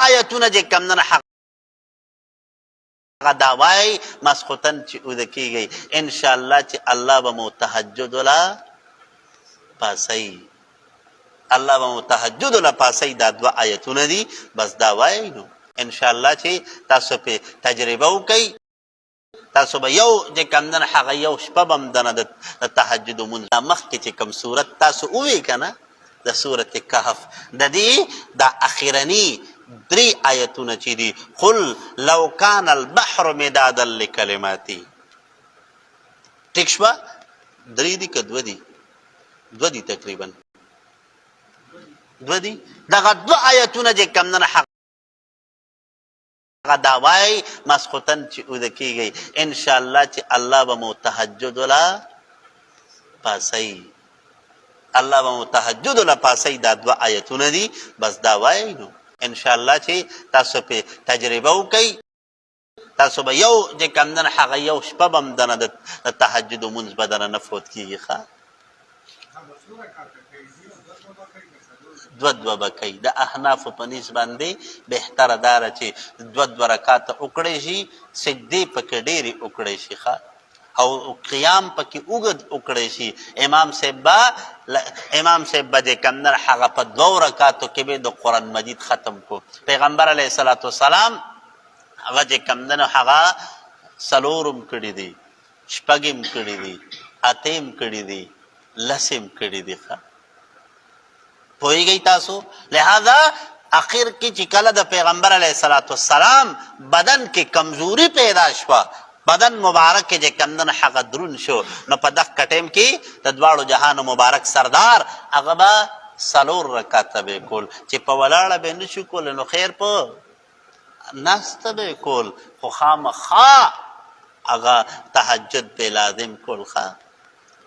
آیتونه چې کم نه حق دا وای مسخوتن چې اوده کیږي ان شاء الله چې الله به مو تهجد ولا پاسي الله به مو تهجد ولا پاسي دا دوا آیتونه دي بس دا وای نو ان شاء الله چې تاسو په تجربه وکئ تاسو به یو چې کم نه هغه یو شپه بم دنه د تهجد مون مخکې چې کم صورت تاسو وې کنه د سورۃ کهف د دې د اخیرنی درې آیتونه چې دي قل لو کان البحر مدادا لکلماتي ټیک شوه درې دي که دوه دي تقریبا دوه دي دغه دوه آیتونه چې کم نه حق دا وای مسخوتن چې اوده کیږي ان شاء الله چې الله به مو تهجد ولا پاسي الله به مو تهجد ولا پاسي دا دوه آیتونه دي بس دا وای نو ان شاء الله چې تاسو په تجربه وکئ تاسو به یو چې کم نه هغه یو شپه بم دنه د تهجد مونځ به دنه نه فوت کیږي ښه دوه بکې د احناف په نسبت باندې بهتره دار چې دوه رکعات وکړي شي سجدي پکې ډېری وکړي شي ښه او قیام پکې اوږد وکړي شي امام صاحب به کم نه هغه په دوه رکعاتو کې به د قرآن مجید ختم کو پیغمبر علیه الصلاۃ والسلام هغه چې کم نه هغه څلورم کړي دي شپږم کړي دي اتم کړي دي لسم کړي دي ښه پوهیږئ تاسو لہذا اخر کې چې کله د پیغمبر علیه الصلاۃ والسلام بدن کې کمزوري پیدا شوه بدن مبارک کې چې کم نه هغه درون شو نو په دغه ټیم کې د دواړو جهان مبارک سردار هغه به څلور رکعاته به کول چې په ولاړه به نشو کول نو خیر په ناسته به کول خو خامخا هغه تهجد به لازم کول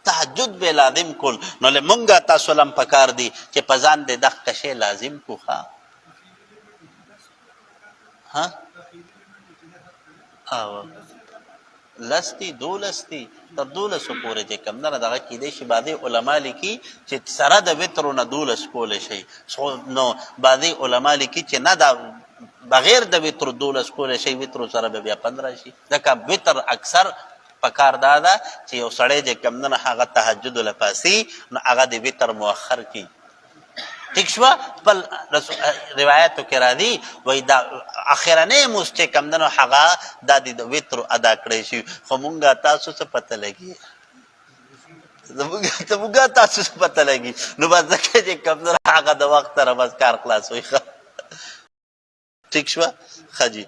تهجد به لازم کول نو لمونږه تاسو لم پکار دي چې په ځان دې دغه شی لازم کو ښه ها او لستی دولستی تر دولسو پورې چې کم نه دغه کیدی شي بعضې علما لیکي چې سره د وترو نه دولس کولی شي نو بعضې علما لیکي چې نه دا بغیر د وتر دولس کولی شي وترو سره به بیا 15 شي ځکه وتر اکثر پکار دا ده چې یو سړی چې کم نه هغه تهجد لپاسي نو هغه د وتر مؤخر کی ٹھیک شوه بل روایتو کې راځي وایي دا اخرنی مونځ چې کم نه هغه دا د وترو ادا کړی شي خو مونږه تاسو څه پته لګي زمونږه تاسو څه پته لګي نو بس ځکه چې کم نه هغه د وخت سره بس کار خلاص وي ټیک شوه ښه جي